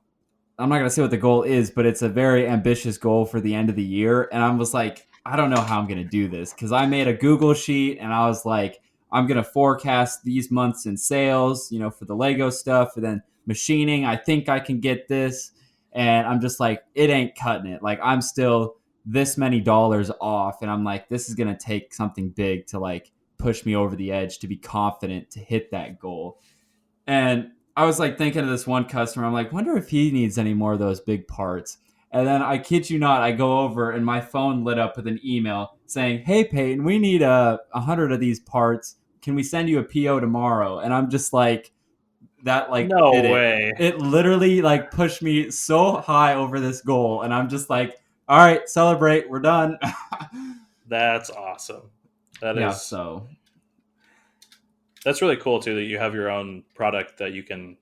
I'm not gonna say what the goal is, but it's a very ambitious goal for the end of the year. And I was like, I don't know how I'm gonna do this because I made a Google sheet and I was like, I'm gonna forecast these months in sales, for the Lego stuff, and then machining. I think I can get this, and I'm just like, it ain't cutting it. Like I'm still this many dollars off, and I'm like, this is gonna take something big to like push me over the edge to be confident to hit that goal. And I was like thinking of this one customer. I'm like, wonder if he needs any more of those big parts. And then I kid you not, I go over and my phone lit up with an email saying, "Hey Peyton, we need 100 of these parts. Can we send you a PO tomorrow?" And I'm just like, that like No did it. way. It literally like pushed me so high over this goal, and I'm just like, all right, celebrate, we're done. That's awesome. That Yeah. is So that's really cool too that you have your own product that you can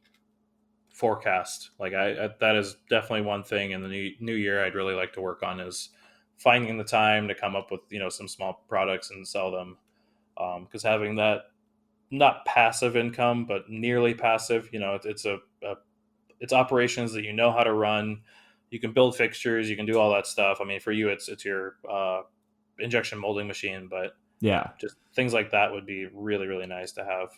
forecast. Like I that is definitely one thing in the new year I'd really like to work on is finding the time to come up with some small products and sell them. Because having that not passive income but nearly passive, it's operations that you know how to run. You can build fixtures, you can do all that stuff. I mean, for you, it's your injection molding machine, but yeah. just things like that would be really really nice to have.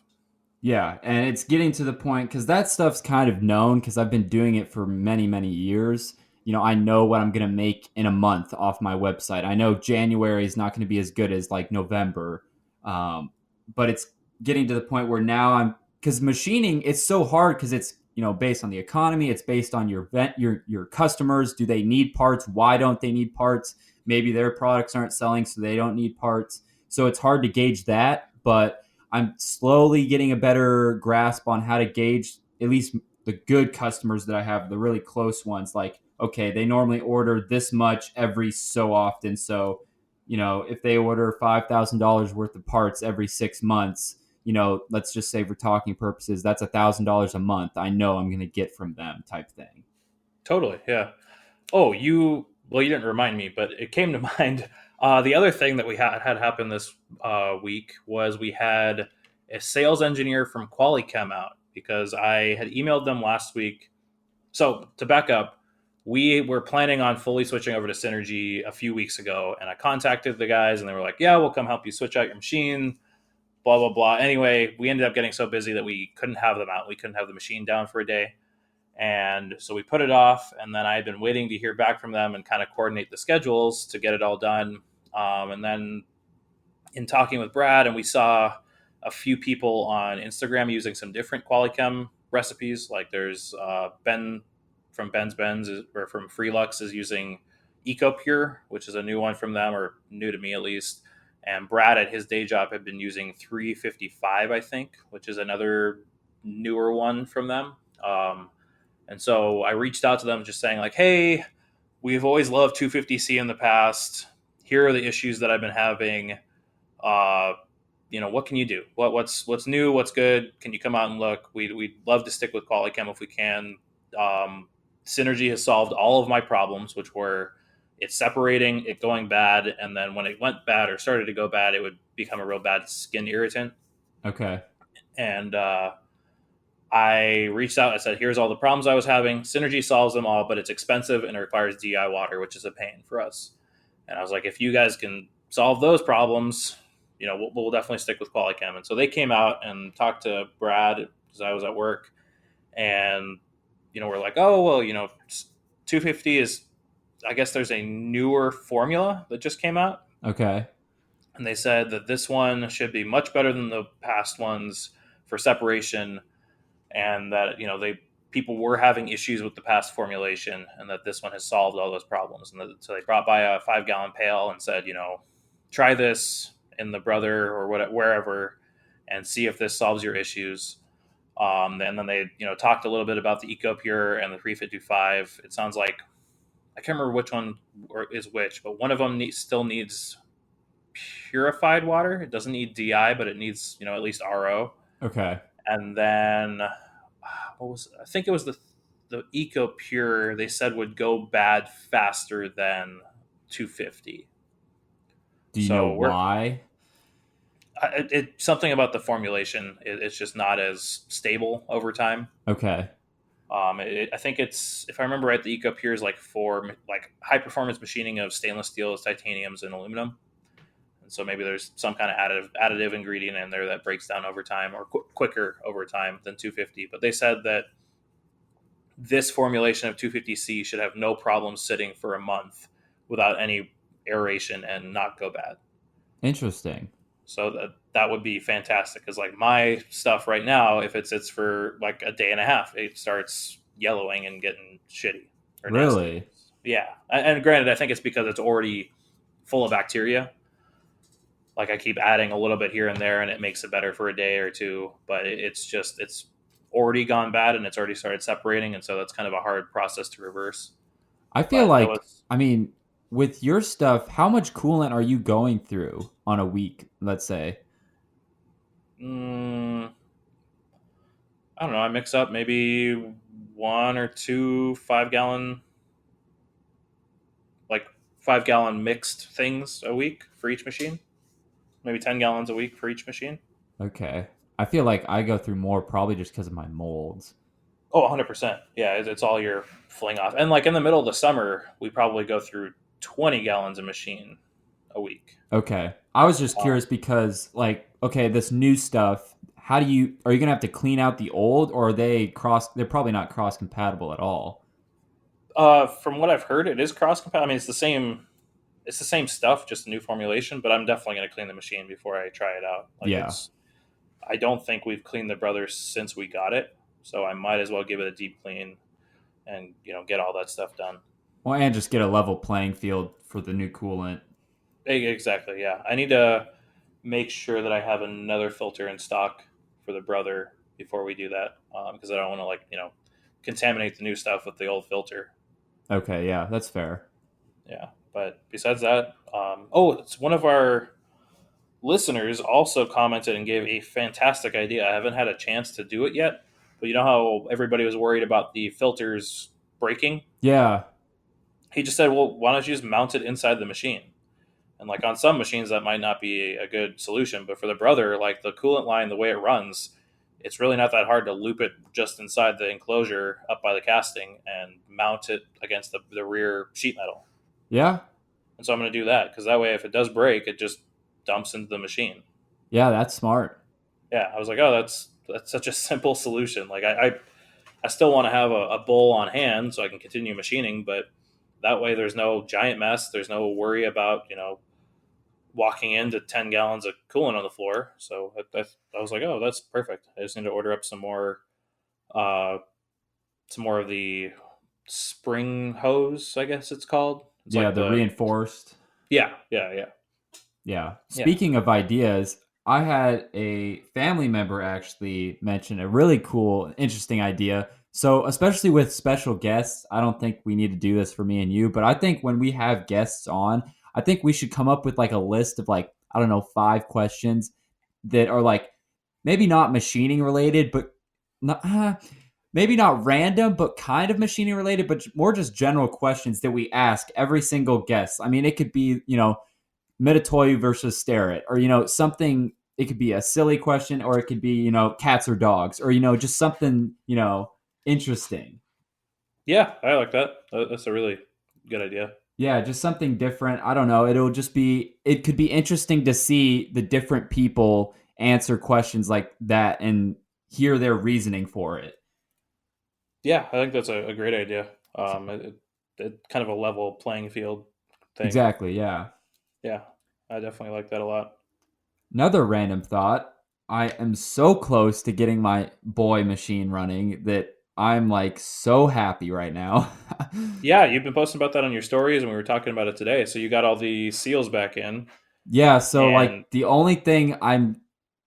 Yeah, and it's getting to the point because that stuff's kind of known because I've been doing it for many, many years. I know what I'm going to make in a month off my website. I know January is not going to be as good as like November, um, but it's getting to the point where now because machining, it's so hard because it's based on the economy. It's based on your customers. Do they need parts? Why don't they need parts? Maybe their products aren't selling, so they don't need parts. So it's hard to gauge that, but I'm slowly getting a better grasp on how to gauge at least the good customers that I have, the really close ones. Like, okay, they normally order this much every so often. So, if they order $5,000 worth of parts every 6 months, let's just say for talking purposes, that's $1,000 a month. I know I'm going to get from them type thing. Totally, yeah. Oh, you didn't remind me, but it came to mind. The other thing that we had happen this week was we had a sales engineer from Qualichem out because I had emailed them last week. So to back up, we were planning on fully switching over to Synergy a few weeks ago, and I contacted the guys, and they were like, "Yeah, we'll come help you switch out your machine." Blah blah blah. Anyway, we ended up getting so busy that we couldn't have them out. We couldn't have the machine down for a day. And so we put it off, and then I had been waiting to hear back from them and kind of coordinate the schedules to get it all done. And then in talking with Brad, and we saw a few people on Instagram using some different Qualichem recipes. Like there's Ben from Ben's or from Freelux is using EcoPure, which is a new one from them, or new to me at least. And Brad at his day job had been using 355, I think, which is another newer one from them. And so I reached out to them just saying like, "Hey, we've always loved 250C in the past. Here are the issues that I've been having. Uh, what can you do? What's new? What's good? Can you come out and look? We'd love to stick with Qualichem if we can. Synergy has solved all of my problems, which were it separating, it going bad, and then when it went bad or started to go bad, it would become a real bad skin irritant." Okay. And I reached out. I said, "Here's all the problems I was having. Synergy solves them all, but it's expensive and it requires DI water, which is a pain for us." And I was like, "If you guys can solve those problems, we'll definitely stick with Qualichem." And so they came out and talked to Brad because I was at work, and we're like, "Oh well, 250 is, I guess there's a newer formula that just came out." Okay. And they said that this one should be much better than the past ones for separation, and that they people were having issues with the past formulation, and that this one has solved all those problems. And so they brought by a 5-gallon pail and said, try this in the brother or whatever, wherever, and see if this solves your issues. And then they talked a little bit about the EcoPure and the 355. It sounds like I can't remember which one is which, but one of them still needs purified water. It doesn't need DI, but it needs at least RO. Okay. And then I think it was the the Eco Pure they said would go bad faster than 250. Do you know So why? something about the formulation. It's just not as stable over time. Okay. I think it's, if I remember right, the Eco Pure is like for like high performance machining of stainless steels, titaniums, and aluminum. And so maybe there's some kind of additive ingredient in there that breaks down over time or quicker over time than 250. But they said that this formulation of 250C should have no problem sitting for a month without any aeration and not go bad. Interesting. So that would be fantastic, because like my stuff right now, if it sits for like a day and a half, it starts yellowing and getting shitty or nasty. Really? Yeah, and granted, I think it's because it's already full of bacteria. Like I keep adding a little bit here and there, and it makes it better for a day or two. But it's already gone bad, and it's already started separating, and so that's kind of a hard process to reverse. I feel But that like, was, I mean, with your stuff, how much coolant are you going through on a week, let's say? mm, I don't know. I mix up maybe one or two 5 gallon, like 5 gallon mixed things a week for each machine. Maybe 10 gallons a week for each machine. Okay. I feel like I go through more probably just because of my molds. Oh, 100%. Yeah, it's all your fling off. And like in the middle of the summer, we probably go through 20 gallons a machine a week. Okay. I was just Um, curious because, like, okay, this new stuff, are you going to have to clean out the old, or are they're probably not cross compatible at all? from what I've heard, it is cross compatible. I mean, it's the same stuff, just a new formulation. But I'm definitely going to clean the machine before I try it out. Like Yeah. I don't think we've cleaned the Brothers since we got it, so I might as well give it a deep clean and get all that stuff done. Well, and just get a level playing field for the new coolant. Exactly. Yeah, I need to make sure that I have another filter in stock for the Brother before we do that, because I don't want to contaminate the new stuff with the old filter. Okay, yeah, that's fair. Yeah, but besides that, it's one of our listeners also commented and gave a fantastic idea. I haven't had a chance to do it yet, but you know how everybody was worried about the filters breaking? Yeah. He just said, well, why don't you just mount it inside the machine? And like on some machines, that might not be a good solution, but for the Brother, like the coolant line, the way it runs, it's really not that hard to loop it just inside the enclosure up by the casting and mount it against the rear sheet metal. Yeah. And so I'm going to do that, because that way, if it does break, it just dumps into the machine. Yeah, that's smart. Yeah, I was like, oh, that's such a simple solution. Like I still want to have a bowl on hand so I can continue machining, but that way there's no giant mess. There's no worry about walking into 10 gallons of coolant on the floor. So I was like, oh, that's perfect. I just need to order up uh, some more of the spring hose, I guess it's called. It's Yeah, like the reinforced. yeah. Yeah. Yeah. Speaking of ideas, I had a family member actually mention a really cool, interesting idea. So, especially with special guests, I don't think we need to do this for me and you, but I think when we have guests on, I think we should come up with like a list of like, I don't know, 5 questions that are like maybe not machining related, but not, maybe not random, but kind of machining related, but more just general questions that we ask every single guest. I mean, it could be, Meditoy versus Starrett, or something. It could be a silly question, or it could be cats or dogs, or just something interesting. Yeah, I like that. That's a really good idea. Yeah, just something different. I don't know. It could be interesting to see the different people answer questions like that and hear their reasoning for it. Yeah, I think that's a great idea. It kind of a level playing field thing. Exactly. Yeah. Yeah, I definitely like that a lot. Another random thought. I am so close to getting my boy machine running that I'm like so happy right now. Yeah, you've been posting about that on your stories, and we were talking about it today. So you got all the seals back in, Yeah, so and like the only thing I'm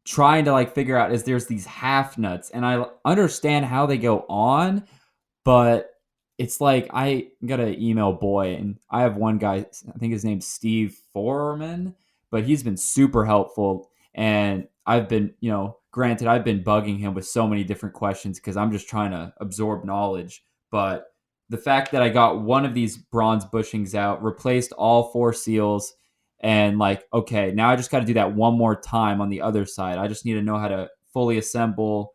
trying to like figure out is there's these half nuts, and I understand how they go on, but it's like I gotta email boy, and I have one guy, I think his name's Steve Foreman, but he's been super helpful, and I've been, granted, I've been bugging him with so many different questions because I'm just trying to absorb knowledge. But the fact that I got one of these bronze bushings out, replaced all 4 seals, and like, okay, now I just got to do that one more time on the other side. I just need to know how to fully assemble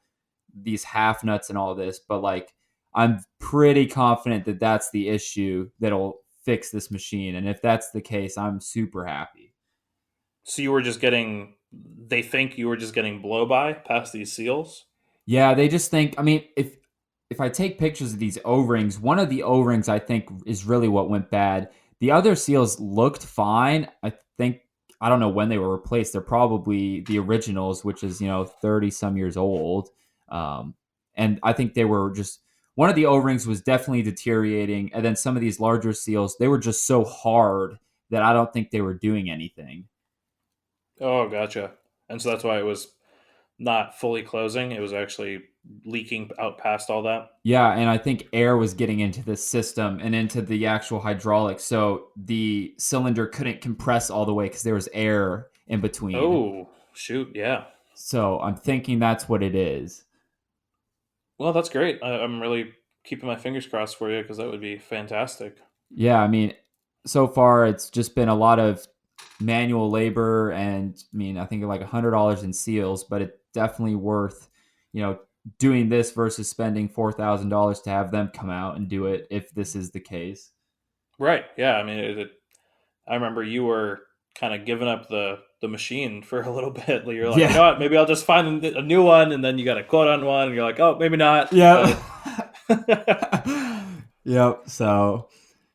these half nuts and all this. But like, I'm pretty confident that that's the issue that'll fix this machine. And if that's the case, I'm super happy. So you were just getting, they think you were just getting blow by past these seals? Yeah, they just think. I mean, if I take pictures of these O-rings, one of the O-rings I think is really what went bad. The other seals looked fine. I think I don't know when they were replaced. They're probably the originals, which is 30 some years old. And I think they were just one of the O-rings was definitely deteriorating, and then some of these larger seals they were just so hard that I don't think they were doing anything. Oh, gotcha. And so that's why it was not fully closing. It was actually leaking out past all that. Yeah, and I think air was getting into the system and into the actual hydraulics. So the cylinder couldn't compress all the way because there was air in between. Oh, shoot. Yeah. So I'm thinking that's what it is. Well, that's great. I'm really keeping my fingers crossed for you because that would be fantastic. Yeah, I mean, so far it's just been a lot of manual labor and I mean, I think like $100 in seals, but it's definitely worth, you know, doing this versus spending $4,000 to have them come out and do it if this is the case. Right. Yeah. I mean, I remember you were kind of giving up the machine for a little bit. You're like, you Yeah. know what? Maybe I'll just find a new one, and then you got a quote on one, and you're like, oh, maybe not. Yeah. But Yep. So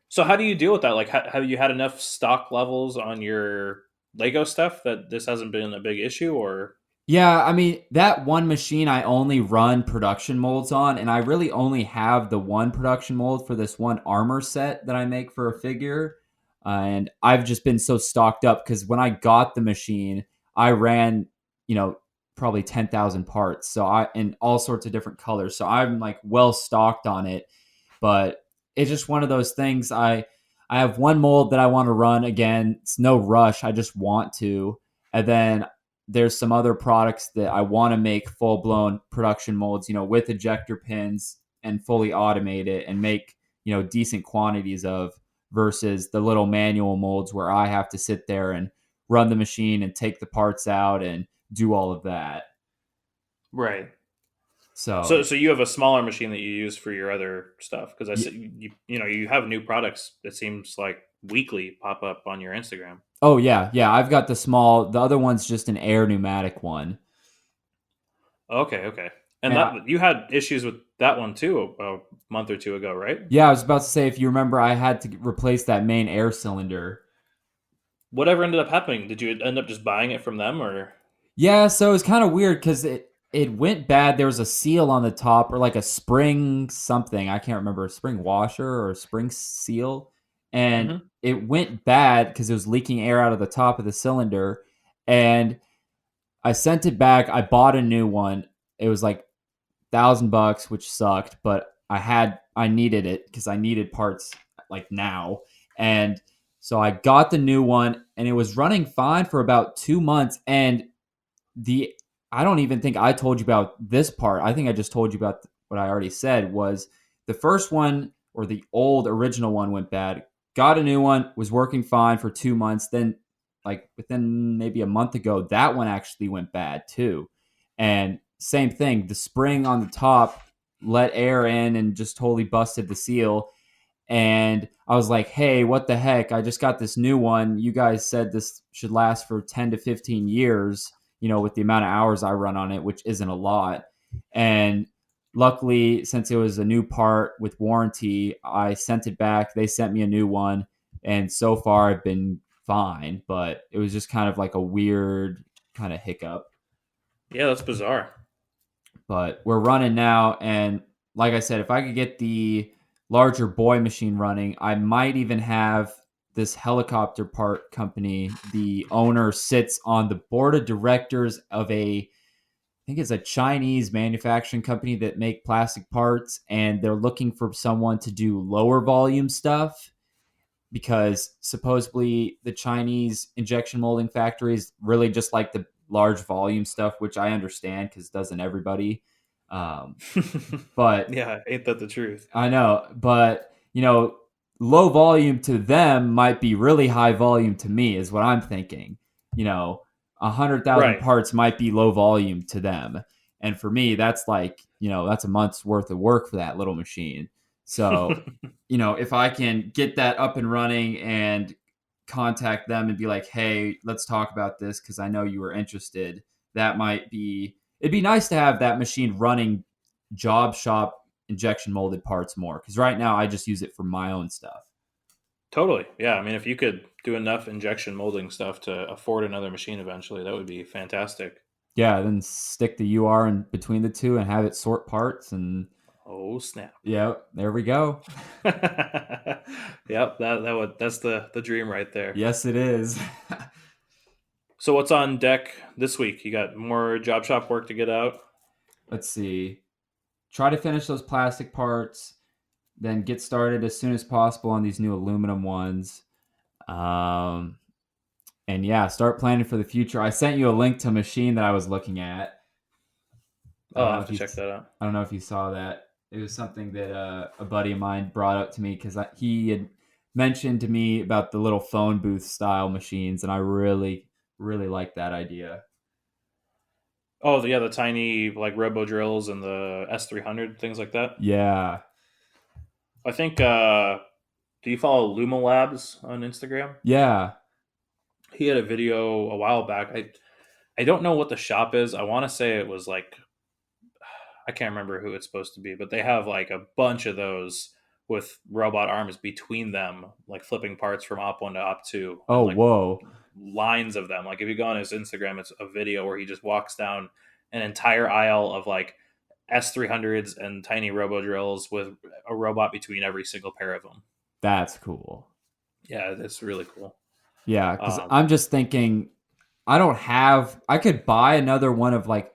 so how do you deal with that? Like, have you had enough stock levels on your Lego stuff that this hasn't been a big issue, or? yeah, I mean, that one machine I only run production molds on, and I really only have the one production mold for this one armor set that I make for a figure. And I've just been so stocked up because when I got the machine, I ran, you know, probably 10,000 parts. So in all sorts of different colors. So I'm like well stocked on it. But it's just one of those things. I have one mold that I want to run again. It's no rush. I just want to. And then there's some other products that I want to make full blown production molds, with ejector pins and fully automate it and make, decent quantities of versus the little manual molds where I have to sit there and run the machine and take the parts out and do all of that. Right. So, So you have a smaller machine that you use for your other stuff because I see you have new products that seems like weekly pop up on your Instagram. oh yeah, yeah, I've got the other one's just an air pneumatic one. Okay, okay. And And that you had issues with that one too a month or two ago, right? yeah, I was about to say, if you remember, I had to replace that main air cylinder. Whatever ended up happening? Did you end up just buying it from them or? Yeah, so it was kind of weird because it went bad. There was a seal on the top or like a spring something. I can't remember, a spring washer or a spring seal. And Hmm. it went bad because it was leaking air out of the top of the cylinder. And I sent it back. I bought a new one. It was like $1,000, which sucked, but I needed it because I needed parts like now. And so I got the new one and it was running fine for about 2 months. And the I don't even think I told you about this part. I think I just told you about what I already said was the first one or the old original one went bad. Got a new one, was working fine for 2 months. Then, like within maybe a month ago, that one actually went bad too. And same thing, the spring on the top let air in and just totally busted the seal. And I was like, hey, what the heck? I just got this new one. You guys said this should last for 10 to 15 years, with the amount of hours I run on it, which isn't a lot. And luckily, since it was a new part with warranty, I sent it back. They sent me a new one. And so far, I've been fine. But it was just kind of like a weird kind of hiccup. Yeah, that's bizarre. But we're running now. And like I said, if I could get the larger boy machine running, I might even have this helicopter part company. The owner sits on the board of directors of I think it's a Chinese manufacturing company that make plastic parts, and they're looking for someone to do lower volume stuff because supposedly the Chinese injection molding factories really just like the large volume stuff, which I understand because doesn't everybody. Um, but Yeah, ain't that the truth? I know, but low volume to them might be really high volume to me, is what I'm thinking. You know, 100,000 Right. parts might be low volume to them, and for me, that's like that's a month's worth of work for that little machine. So, if I can get that up and running and contact them and be like, hey, let's talk about this because I know you were interested. That might be, it'd be nice to have that machine running job shop injection molded parts more because right now I just use it for my own stuff. Totally. Yeah. I mean, if you could do enough injection molding stuff to afford another machine eventually, that would be fantastic. Yeah, then stick the UR in between the two and have it sort parts and Oh, snap. yeah, there we go. Yep, that's the dream right there. Yes, it is. So what's on deck this week? You got more job shop work to get out? Let's see. Try to finish those plastic parts, then get started as soon as possible on these new aluminum ones. Um, and yeah, start planning for the future. I sent you a link to a machine that I was looking at. I Oh, don't I'll know have if to you, check that out. I don't know if you saw that. It was something that a buddy of mine brought up to me because he had mentioned to me about the little phone booth style machines, and I really, really like that idea. Oh, yeah, the tiny like robo drills and the S300 things like that. Yeah, I think. Do you follow Luma Labs on Instagram? yeah. He had a video a while back. I don't know what the shop is. I want to say it was like I can't remember who it's supposed to be, but they have like a bunch of those with robot arms between them, like flipping parts from op one to op two, and Oh, like whoa. lines of them. Like if you go on his Instagram, it's a video where he just walks down an entire aisle of like S300s and tiny robo drills with a robot between every single pair of them. That's cool. Yeah, it's really cool. Yeah, because Um, I'm just thinking I could buy another one of like,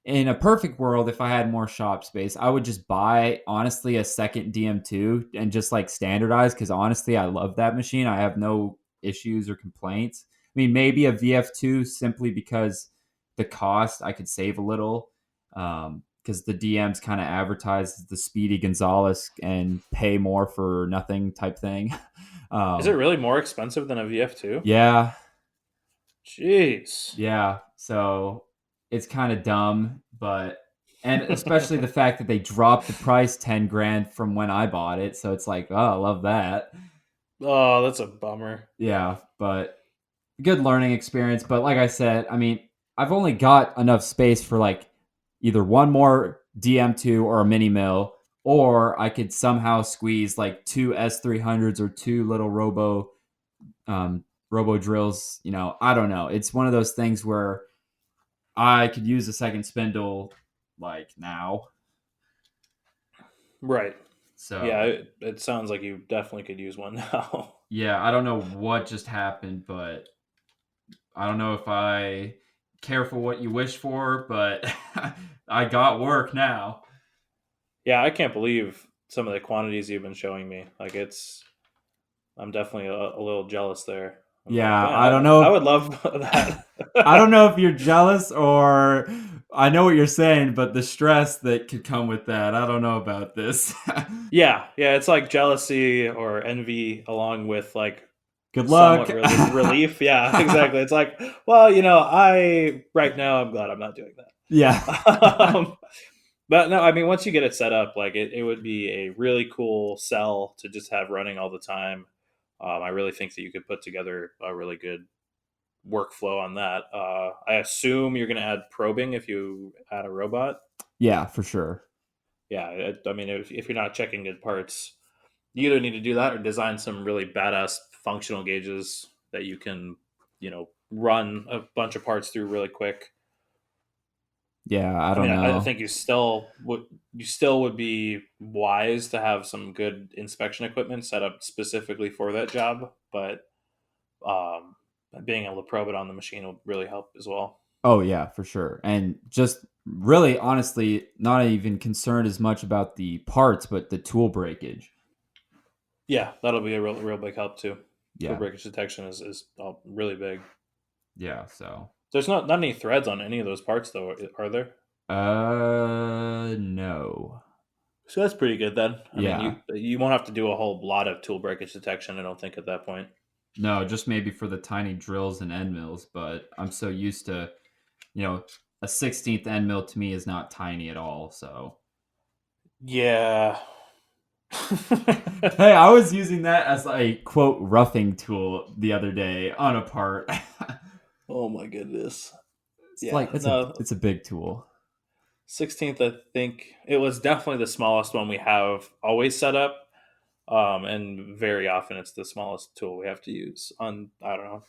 in a perfect world, if I had more shop space, I would just buy, honestly, a second DM2 and just like standardize because honestly, I love that machine. I have no issues or complaints. I mean, maybe a VF2 simply because the cost, I could save a little. Because the DMs kind of advertise the Speedy Gonzalez and pay more for nothing type thing. is it um, really more expensive than a VF2? yeah, Jeez. yeah, so it's kind of dumb, but and especially the fact that they dropped the price 10 grand from when I bought it, so it's like, oh, I love that. Oh, that's a bummer. Yeah, but good learning experience, but like I said, I mean, I've only got enough space for like either one more DM2 or a mini mill, or I could somehow squeeze like two S300s or two little robo drills, I don't know. It's one of those things where I could use a second spindle like now. Right. Yeah, So it sounds like you definitely could use one now. yeah, I don't know what just happened, but I don't know if I careful what you wish for, but I got work now. Yeah, I can't believe some of the quantities you've been showing me. Like I'm definitely a little jealous there. I'm like, Yeah, man, I don't I know. would love that. I don't know if you're jealous or I know what you're saying, but the stress that could come with that, I don't know about this. Yeah, it's like jealousy or envy along with like Good luck. somewhat relief. Yeah, exactly. It's like, well, I right now I'm glad I'm not doing Yeah. that. But no, I mean, once you get it set up, like it would be a really cool cell to just have running all the time. I really think that you could put together a really good workflow on that. I assume you're going to add probing if you add a robot. Yeah, for sure. Yeah, I mean, if you're not checking good parts, you either need to do that or design some really badass functional gauges that you can, run a bunch of parts through really quick. Yeah, I I mean, don't I know. think you still would be wise to have some good inspection equipment set up specifically for that job, but um, being able to probe it on the machine will really help as well. Oh yeah, for sure. And just really honestly, not even concerned as much about the parts, but the tool breakage. Yeah, that'll be a real big help too. Tool Yeah. breakage detection is really big. Yeah. So There's not any threads on any of those parts though, are there? No. So that's pretty good then. I mean, Yeah. you won't have to do a whole lot of tool breakage detection, I don't think, at that point. No, just maybe for the tiny drills and end mills, but I'm so used to, you know, a 16th end mill to me is not tiny at all, so. Yeah. Hey, I was using that as a quote roughing tool the other day on a part. Oh my goodness. It's Yeah. like No, it's a big tool. 16th, I think it was definitely the smallest one we have always set up. And very often it's the smallest tool we have to use on, I don't know,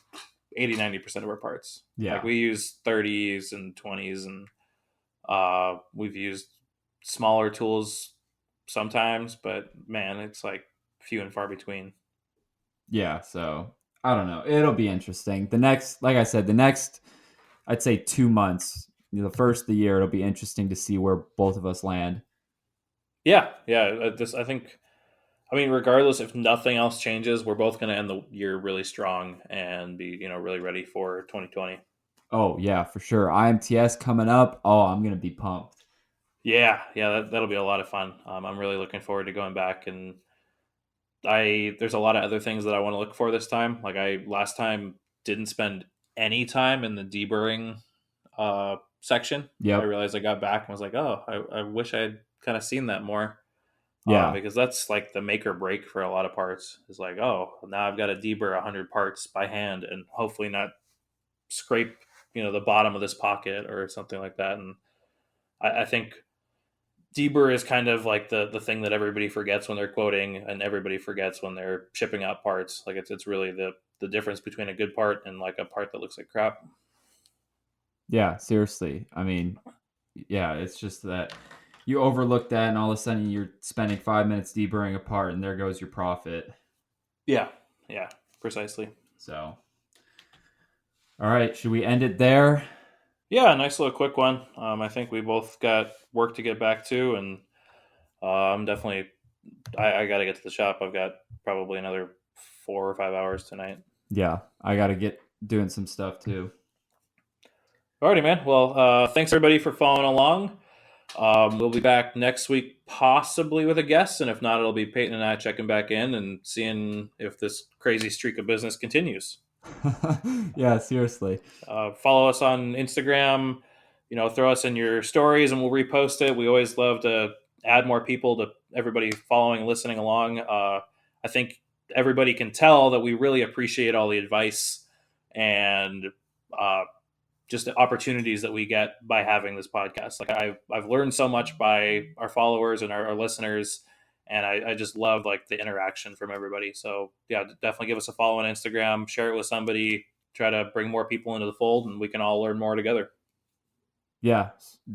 80-90% of our parts. Like Yeah. we use 30s and 20s, and we've used smaller tools sometimes, but man, it's like few and far between. Yeah, so I don't know. It'll be interesting. The next, like I said, the next I'd say 2 months, the first of the year, it'll be interesting to see where both of us land. Yeah, yeah. I think. I mean, regardless if nothing else changes, we're both going to end the year really strong and be, really ready for 2020. Oh yeah, for sure. IMTS coming up. Oh, I'm gonna be pumped. Yeah, yeah, that'll be a lot of fun. I'm really looking forward to going back, and there's a lot of other things that I want to look for this time. Like I last time didn't spend any time in the deburring section. I Yep. realized I got back and was like, oh, I wish I had kind of seen that more. Yeah. Because that's like the make or break for a lot of parts. It's like, oh, now I've got to deburr 100 parts by hand and hopefully not scrape, the bottom of this pocket or something like that. And I think deburr is kind of like the thing that everybody forgets when they're quoting, and everybody forgets when they're shipping out parts. Like it's really the difference between a good part and like a part that looks like crap. Yeah. Seriously. I mean, yeah, it's just that you overlook that, and all of a sudden you're spending 5 minutes deburring a part, and there goes your profit. Yeah, yeah, precisely. So, all right, should we end it there? Yeah, nice little quick one. I think we both got work to get back to, and I'm definitely I got to get to the shop. I've got probably another 4 or 5 hours tonight. Yeah, I got to get doing some stuff too. Alrighty, man. Well, thanks everybody for following along. We'll be back next week, possibly with a guest, and if not, it'll be Peyton and I checking back in and seeing if this crazy streak of business continues. Yeah, seriously. Follow us on Instagram. Throw us in your stories, and we'll repost it. We always love to add more people to everybody following and listening along. I think everybody can tell that we really appreciate all the advice and uh, just the opportunities that we get by having this podcast. Like I've learned so much by our followers and our listeners, and I just love like the interaction from everybody. So yeah, definitely give us a follow on Instagram, share it with somebody, try to bring more people into the fold, and we can all learn more together. Yeah,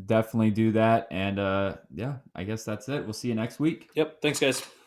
definitely do that. And yeah, I guess that's it. We'll see you next week. Yep. Thanks, guys.